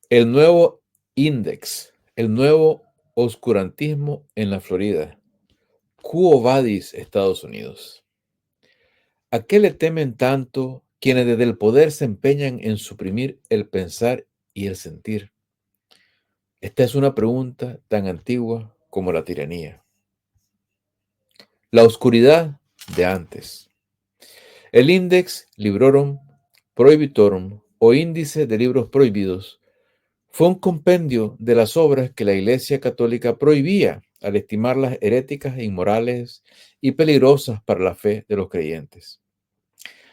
El nuevo Index, el nuevo oscurantismo en la Florida. Quo vadis, Estados Unidos. ¿A qué le temen tanto quienes desde el poder se empeñan en suprimir el pensar y el sentir? Esta es una pregunta tan antigua como la tiranía. La oscuridad de antes. El Index Librorum Prohibitorum o Índice de Libros Prohibidos fue un compendio de las obras que la Iglesia Católica prohibía al estimarlas heréticas, inmorales y peligrosas para la fe de los creyentes.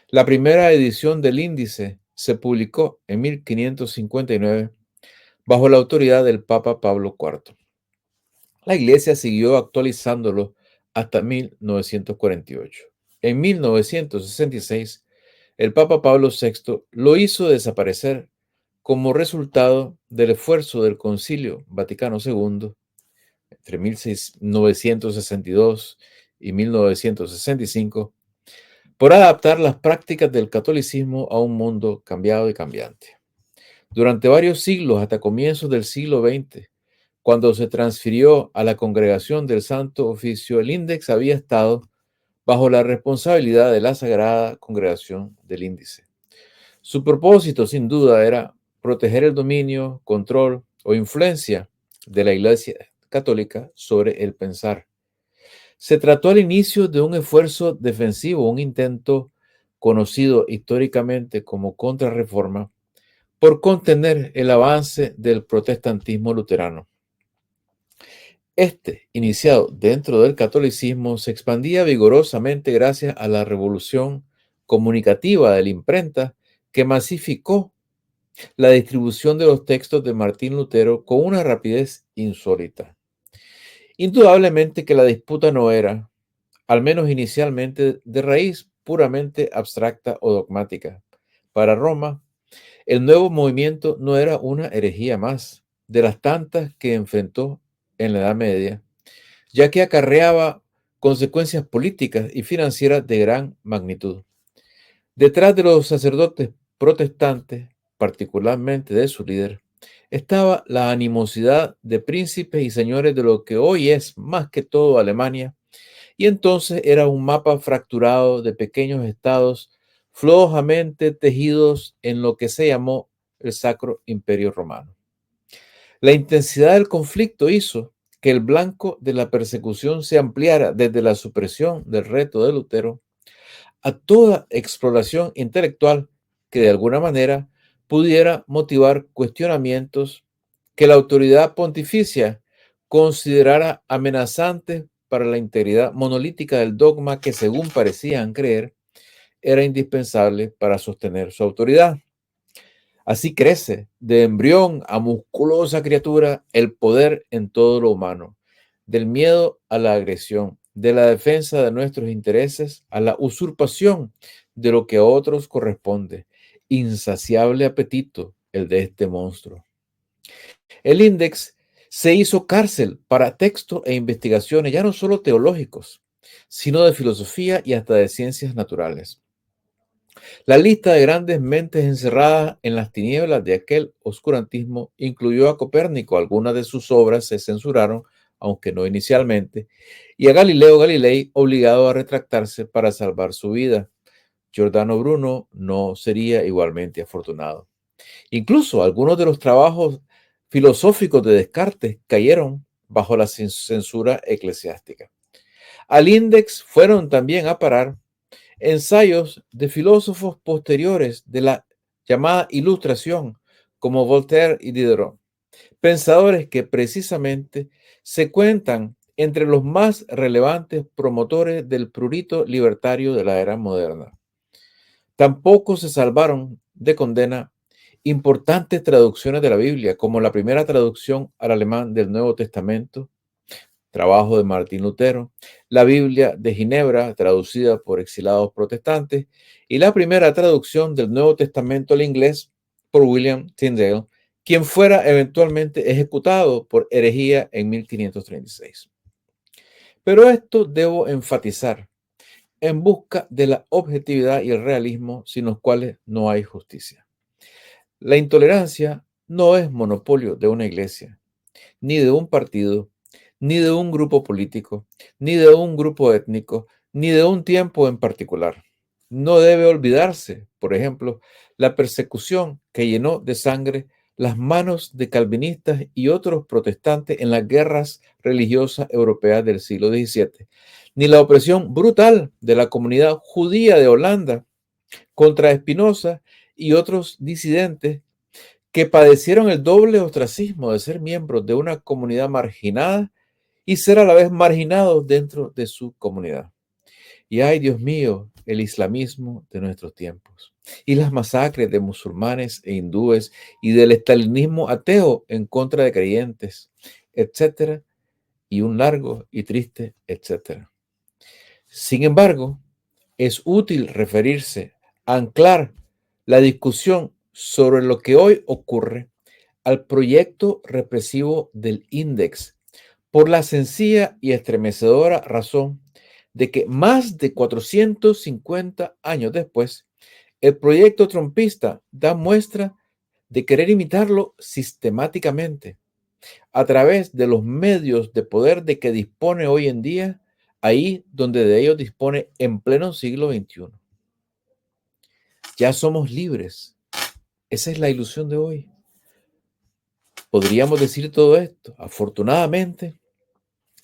La primera edición del índice se publicó en 1559 bajo la autoridad del Papa Pablo IV. La Iglesia siguió actualizándolo hasta 1948. En 1966, el Papa Pablo VI lo hizo desaparecer como resultado del esfuerzo del Concilio Vaticano II entre 1962 y 1965 por adaptar las prácticas del catolicismo a un mundo cambiado y cambiante. Durante varios siglos, hasta comienzos del siglo XX, cuando se transfirió a la Congregación del Santo Oficio, el Index había estado bajo la responsabilidad de la Sagrada Congregación del Índice. Su propósito, sin duda, era proteger el dominio, control o influencia de la Iglesia Católica sobre el pensar. Se trató al inicio de un esfuerzo defensivo, un intento conocido históricamente como contrarreforma, por contener el avance del protestantismo luterano. Este, iniciado dentro del catolicismo, se expandía vigorosamente gracias a la revolución comunicativa de la imprenta que masificó la distribución de los textos de Martín Lutero con una rapidez insólita. Indudablemente que la disputa no era, al menos inicialmente, de raíz puramente abstracta o dogmática. Para Roma, el nuevo movimiento no era una herejía más de las tantas que enfrentó en la Edad Media, ya que acarreaba consecuencias políticas y financieras de gran magnitud. Detrás de los sacerdotes protestantes, particularmente de su líder, estaba la animosidad de príncipes y señores de lo que hoy es más que todo Alemania, y entonces era un mapa fracturado de pequeños estados flojamente tejidos en lo que se llamó el Sacro Imperio Romano. La intensidad del conflicto hizo que el blanco de la persecución se ampliara desde la supresión del reto de Lutero a toda exploración intelectual que de alguna manera pudiera motivar cuestionamientos que la autoridad pontificia considerara amenazantes para la integridad monolítica del dogma que, según parecían creer, era indispensable para sostener su autoridad. Así crece de embrión a musculosa criatura el poder en todo lo humano, del miedo a la agresión, de la defensa de nuestros intereses a la usurpación de lo que a otros corresponde. Insaciable apetito el de este monstruo. El Index se hizo cárcel para textos e investigaciones, ya no solo teológicos, sino de filosofía y hasta de ciencias naturales. La lista de grandes mentes encerradas en las tinieblas de aquel oscurantismo incluyó a Copérnico. Algunas de sus obras se censuraron, aunque no inicialmente, y a Galileo Galilei obligado a retractarse para salvar su vida. Giordano Bruno no sería igualmente afortunado. Incluso algunos de los trabajos filosóficos de Descartes cayeron bajo la censura eclesiástica. Al Index fueron también a parar ensayos de filósofos posteriores de la llamada Ilustración, como Voltaire y Diderot, pensadores que precisamente se cuentan entre los más relevantes promotores del prurito libertario de la era moderna. Tampoco se salvaron de condena importantes traducciones de la Biblia, como la primera traducción al alemán del Nuevo Testamento, trabajo de Martín Lutero, la Biblia de Ginebra, traducida por exilados protestantes, y la primera traducción del Nuevo Testamento al inglés por William Tyndale, quien fuera eventualmente ejecutado por herejía en 1536. Pero esto debo enfatizar, en busca de la objetividad y el realismo, sin los cuales no hay justicia. La intolerancia no es monopolio de una iglesia, ni de un partido, ni de un grupo político, ni de un grupo étnico, ni de un tiempo en particular. No debe olvidarse, por ejemplo, la persecución que llenó de sangre las manos de calvinistas y otros protestantes en las guerras religiosas europeas del siglo XVII, ni la opresión brutal de la comunidad judía de Holanda contra Spinoza y otros disidentes que padecieron el doble ostracismo de ser miembros de una comunidad marginada y ser a la vez marginados dentro de su comunidad. Y ay, Dios mío, el islamismo de nuestros tiempos y las masacres de musulmanes e hindúes y del estalinismo ateo en contra de creyentes, etcétera, y un largo y triste etcétera. Sin embargo, es útil referirse, anclar la discusión sobre lo que hoy ocurre al proyecto represivo del Index, por la sencilla y estremecedora razón de que más de 450 años después, el proyecto trumpista da muestra de querer imitarlo sistemáticamente a través de los medios de poder de que dispone hoy en día, ahí donde de ellos dispone en pleno siglo XXI. Ya somos libres. Esa es la ilusión de hoy. Podríamos decir todo esto. Afortunadamente,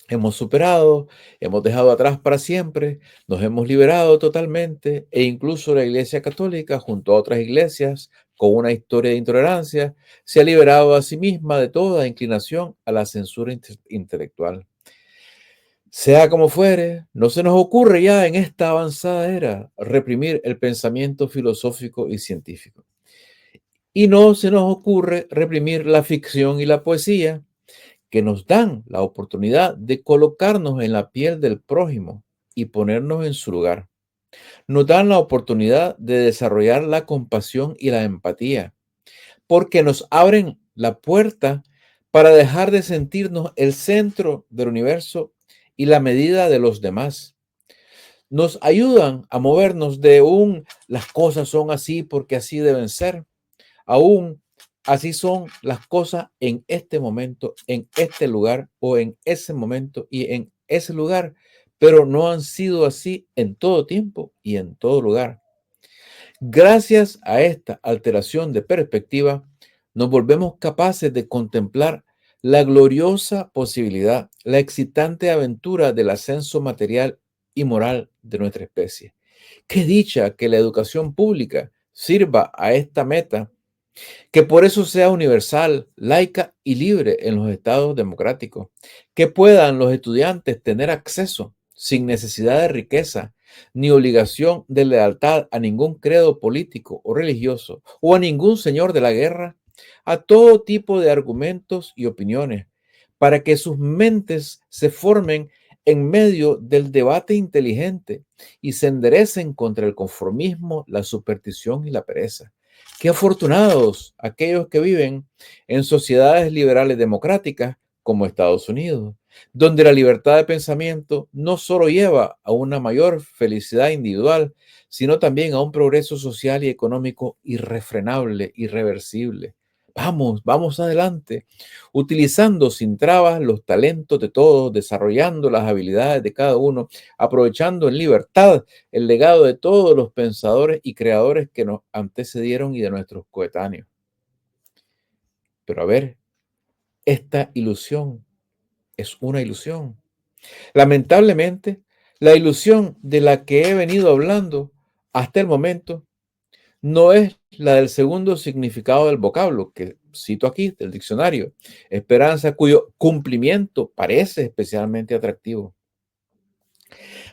hemos superado, hemos dejado atrás para siempre, nos hemos liberado totalmente e incluso la Iglesia Católica, junto a otras iglesias con una historia de intolerancia, se ha liberado a sí misma de toda inclinación a la censura intelectual. Sea como fuere, no se nos ocurre ya en esta avanzada era reprimir el pensamiento filosófico y científico. Y no se nos ocurre reprimir la ficción y la poesía, que nos dan la oportunidad de colocarnos en la piel del prójimo y ponernos en su lugar. Nos dan la oportunidad de desarrollar la compasión y la empatía, porque nos abren la puerta para dejar de sentirnos el centro del universo y la medida de los demás. Nos ayudan a movernos de las cosas son así porque así deben ser, aún así son las cosas en este momento, en este lugar o en ese momento y en ese lugar, pero no han sido así en todo tiempo y en todo lugar. Gracias a esta alteración de perspectiva, nos volvemos capaces de contemplar la gloriosa posibilidad, la excitante aventura del ascenso material y moral de nuestra especie. Qué dicha que la educación pública sirva a esta meta, que por eso sea universal, laica y libre en los estados democráticos, que puedan los estudiantes tener acceso sin necesidad de riqueza ni obligación de lealtad a ningún credo político o religioso o a ningún señor de la guerra, a todo tipo de argumentos y opiniones, para que sus mentes se formen en medio del debate inteligente y se enderecen contra el conformismo, la superstición y la pereza. Qué afortunados aquellos que viven en sociedades liberales democráticas como Estados Unidos, donde la libertad de pensamiento no solo lleva a una mayor felicidad individual, sino también a un progreso social y económico irrefrenable, irreversible. Vamos, vamos adelante, utilizando sin trabas los talentos de todos, desarrollando las habilidades de cada uno, aprovechando en libertad el legado de todos los pensadores y creadores que nos antecedieron y de nuestros coetáneos. Pero a ver, esta ilusión es una ilusión. Lamentablemente, la ilusión de la que he venido hablando hasta el momento no es la del segundo significado del vocablo, que cito aquí del diccionario, esperanza cuyo cumplimiento parece especialmente atractivo.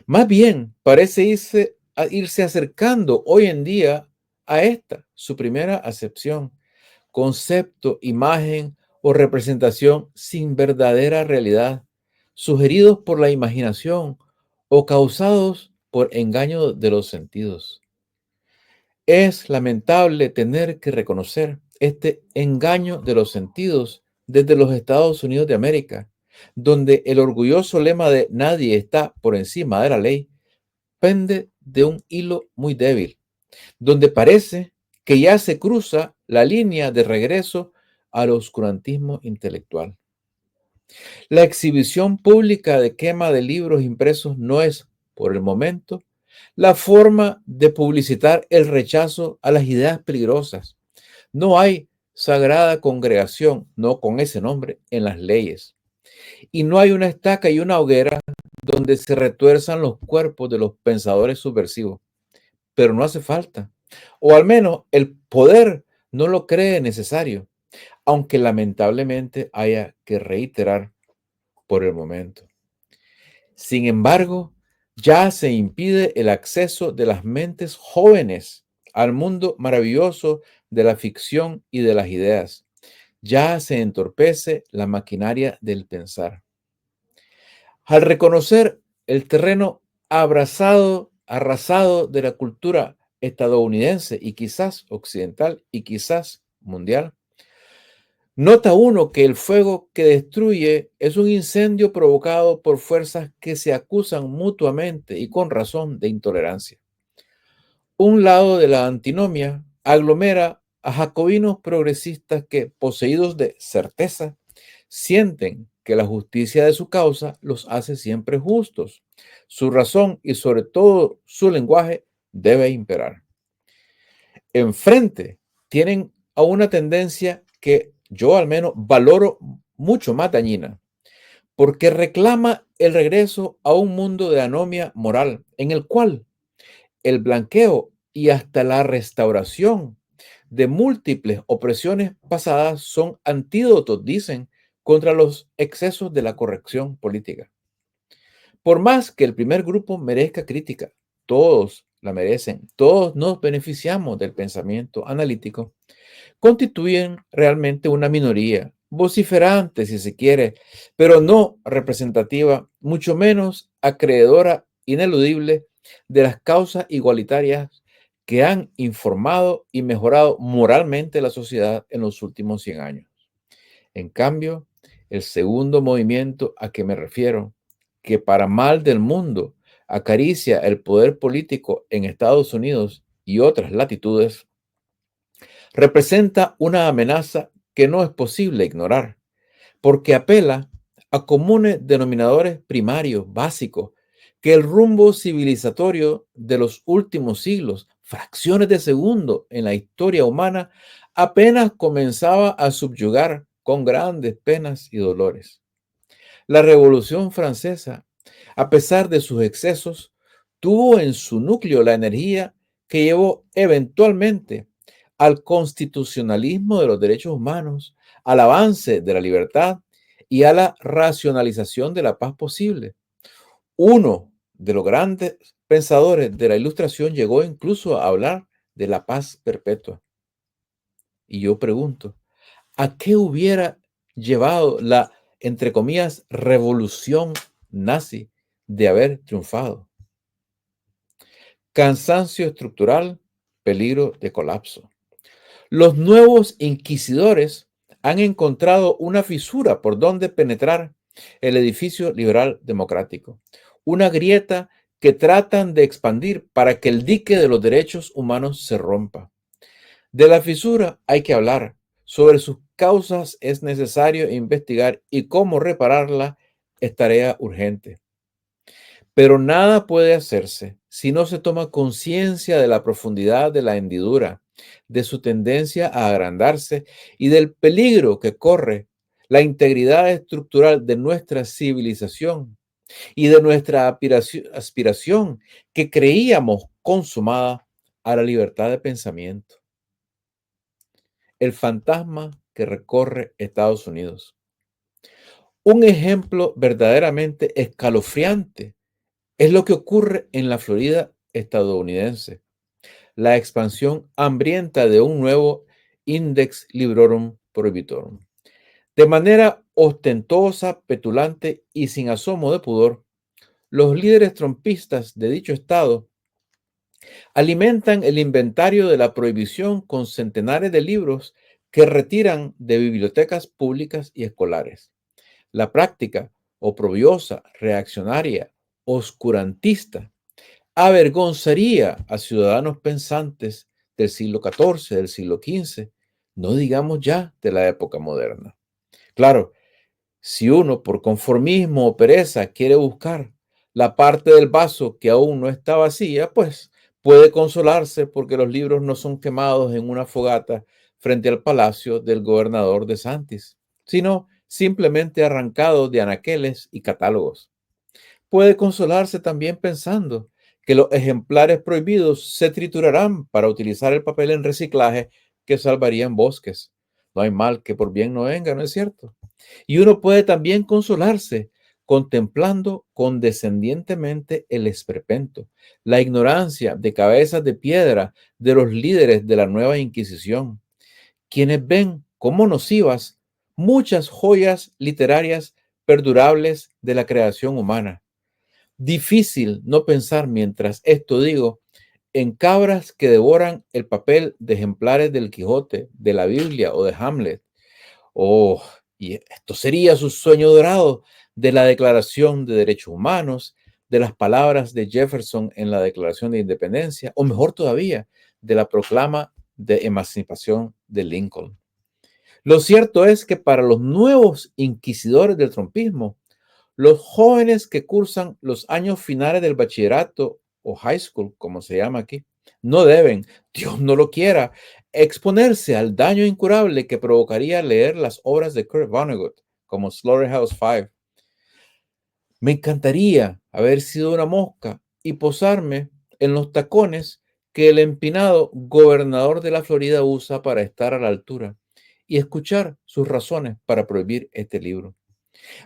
Más bien, parece irse acercando hoy en día a esta, su primera acepción, concepto, imagen o representación sin verdadera realidad, sugeridos por la imaginación o causados por engaño de los sentidos. Es lamentable tener que reconocer este engaño de los sentidos desde los Estados Unidos de América, donde el orgulloso lema de nadie está por encima de la ley pende de un hilo muy débil, donde parece que ya se cruza la línea de regreso al oscurantismo intelectual. La exhibición pública de quema de libros impresos no es, por el momento, la forma de publicitar el rechazo a las ideas peligrosas. No hay sagrada congregación, no con ese nombre, en las leyes. Y no hay una estaca y una hoguera donde se retuerzan los cuerpos de los pensadores subversivos. Pero no hace falta. O al menos el poder no lo cree necesario, aunque lamentablemente haya que reiterar por el momento. Sin embargo, ya se impide el acceso de las mentes jóvenes al mundo maravilloso de la ficción y de las ideas. Ya se entorpece la maquinaria del pensar. Al reconocer el terreno arrasado de la cultura estadounidense y quizás occidental y quizás mundial, nota uno que el fuego que destruye es un incendio provocado por fuerzas que se acusan mutuamente y con razón de intolerancia. Un lado de la antinomia aglomera a jacobinos progresistas que, poseídos de certeza, sienten que la justicia de su causa los hace siempre justos. Su razón y sobre todo su lenguaje debe imperar. Enfrente tienen a una tendencia que yo al menos valoro mucho más dañina, porque reclama el regreso a un mundo de anomia moral en el cual el blanqueo y hasta la restauración de múltiples opresiones pasadas son antídotos, dicen, contra los excesos de la corrección política. Por más que el primer grupo merezca crítica, todos la merecen, todos nos beneficiamos del pensamiento analítico, constituyen realmente una minoría, vociferante si se quiere, pero no representativa, mucho menos acreedora ineludible de las causas igualitarias que han informado y mejorado moralmente la sociedad en los últimos 100 años. En cambio, el segundo movimiento a que me refiero, que para mal del mundo acaricia el poder político en Estados Unidos y otras latitudes, representa una amenaza que no es posible ignorar, porque apela a comunes denominadores primarios, básicos, que el rumbo civilizatorio de los últimos siglos, fracciones de segundo en la historia humana, apenas comenzaba a subyugar con grandes penas y dolores. La Revolución Francesa, a pesar de sus excesos, tuvo en su núcleo la energía que llevó eventualmente al constitucionalismo de los derechos humanos, al avance de la libertad y a la racionalización de la paz posible. Uno de los grandes pensadores de la Ilustración llegó incluso a hablar de la paz perpetua. Y yo pregunto, ¿a qué hubiera llevado la, entre comillas, revolución nazi de haber triunfado? Cansancio estructural, peligro de colapso. Los nuevos inquisidores han encontrado una fisura por donde penetrar el edificio liberal democrático, una grieta que tratan de expandir para que el dique de los derechos humanos se rompa. De la fisura hay que hablar, sobre sus causas es necesario investigar y cómo repararla es tarea urgente. Pero nada puede hacerse si no se toma conciencia de la profundidad de la hendidura, de su tendencia a agrandarse y del peligro que corre la integridad estructural de nuestra civilización y de nuestra aspiración que creíamos consumada a la libertad de pensamiento. El fantasma que recorre Estados Unidos. Un ejemplo verdaderamente escalofriante es lo que ocurre en la Florida estadounidense, la expansión hambrienta de un nuevo Index Librorum Prohibitorum. De manera ostentosa, petulante y sin asomo de pudor, los líderes trompistas de dicho estado alimentan el inventario de la prohibición con centenares de libros que retiran de bibliotecas públicas y escolares. La práctica oprobiosa, reaccionaria, oscurantista, avergonzaría a ciudadanos pensantes del siglo XIV, del siglo XV, no digamos ya de la época moderna. Claro, si uno por conformismo o pereza quiere buscar la parte del vaso que aún no está vacía, pues puede consolarse porque los libros no son quemados en una fogata frente al palacio del gobernador de Santis, sino simplemente arrancados de anaqueles y catálogos. Puede consolarse también pensando que los ejemplares prohibidos se triturarán para utilizar el papel en reciclaje que salvarían bosques. No hay mal que por bien no venga, ¿no es cierto? Y uno puede también consolarse contemplando condescendientemente el esperpento, la ignorancia de cabezas de piedra de los líderes de la nueva Inquisición, quienes ven como nocivas muchas joyas literarias perdurables de la creación humana. Difícil no pensar mientras esto digo en cabras que devoran el papel de ejemplares del Quijote, de la Biblia o de Hamlet. Oh, y esto sería su sueño dorado de la Declaración de Derechos Humanos, de las palabras de Jefferson en la Declaración de Independencia, o mejor todavía, de la proclama de emancipación de Lincoln. Lo cierto es que para los nuevos inquisidores del trumpismo, los jóvenes que cursan los años finales del bachillerato o high school, como se llama aquí, no deben, Dios no lo quiera, exponerse al daño incurable que provocaría leer las obras de Kurt Vonnegut, como Slaughterhouse-Five. Me encantaría haber sido una mosca y posarme en los tacones que el empinado gobernador de la Florida usa para estar a la altura y escuchar sus razones para prohibir este libro.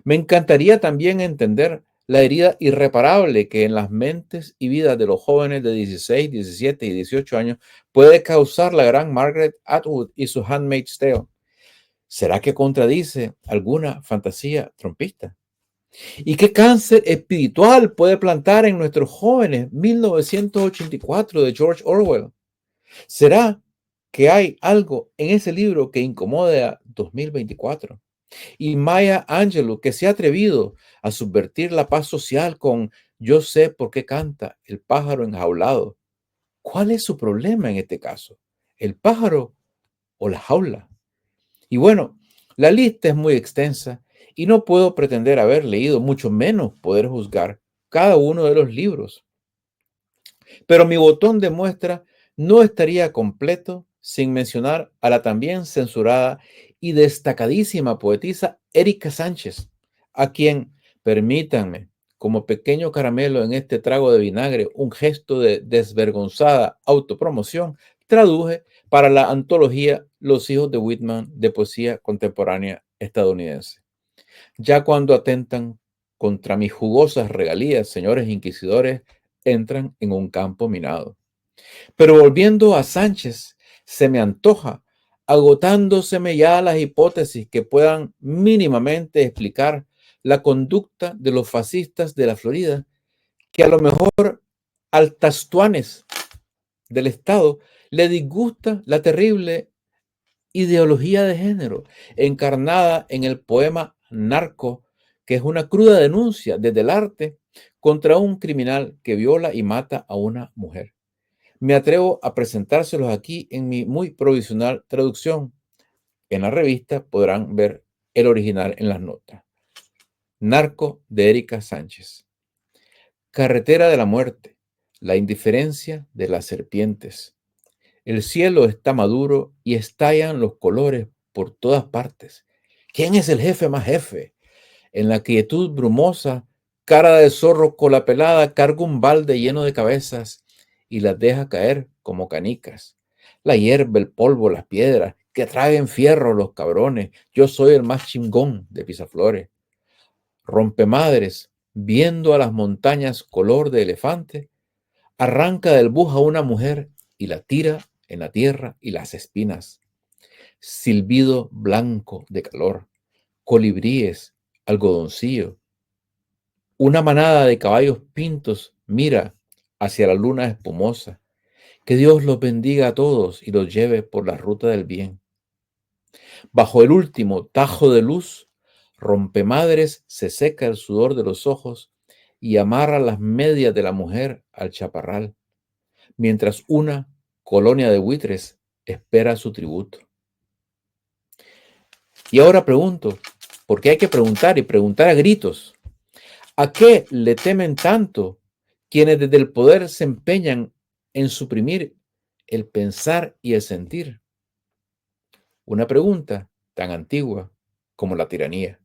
Me encantaría también entender la herida irreparable que en las mentes y vidas de los jóvenes de 16, 17 y 18 años puede causar la gran Margaret Atwood y su Handmaid's Tale. ¿Será que contradice alguna fantasía trompista? ¿Y qué cáncer espiritual puede plantar en nuestros jóvenes 1984 de George Orwell? ¿Será que hay algo en ese libro que incomode a 2024? Y Maya Angelou, que se ha atrevido a subvertir la paz social con Yo sé por qué canta el pájaro enjaulado. ¿Cuál es su problema en este caso? ¿El pájaro o la jaula? Y bueno, la lista es muy extensa y no puedo pretender haber leído, mucho menos poder juzgar cada uno de los libros. Pero mi botón de muestra no estaría completo sin mencionar a la también censurada y destacadísima poetisa Erika Sánchez, a quien, permítanme, como pequeño caramelo en este trago de vinagre, un gesto de desvergonzada autopromoción, traduje para la antología Los hijos de Whitman de poesía contemporánea estadounidense. Ya cuando atentan contra mis jugosas regalías, señores inquisidores, entran en un campo minado. Pero volviendo a Sánchez, se me antoja, agotándoseme ya las hipótesis que puedan mínimamente explicar la conducta de los fascistas de la Florida, que a lo mejor al tastuanes del Estado le disgusta la terrible ideología de género encarnada en el poema Narco, que es una cruda denuncia desde el arte contra un criminal que viola y mata a una mujer. Me atrevo a presentárselos aquí en mi muy provisional traducción. En la revista podrán ver el original en las notas. Narco de Erika Sánchez. Carretera de la muerte. La indiferencia de las serpientes. El cielo está maduro y estallan los colores por todas partes. ¿Quién es el jefe más jefe? En la quietud brumosa, cara de zorro cola pelada carga un balde lleno de cabezas y las deja caer como canicas. La hierba, el polvo, las piedras, que traguen fierro los cabrones. Yo soy el más chingón de Pisaflores. Rompemadres, viendo a las montañas color de elefante, arranca del bus a una mujer y la tira en la tierra y las espinas. Silbido blanco de calor, colibríes, algodoncillo. Una manada de caballos pintos mira hacia la luna espumosa. Que Dios los bendiga a todos y los lleve por la ruta del bien. Bajo el último tajo de luz, Rompemadres se seca el sudor de los ojos y amarra las medias de la mujer al chaparral, mientras una colonia de buitres espera su tributo. Y ahora pregunto, porque hay que preguntar y preguntar a gritos, ¿a qué le temen tanto quienes desde el poder se empeñan en suprimir el pensar y el sentir? Una pregunta tan antigua como la tiranía.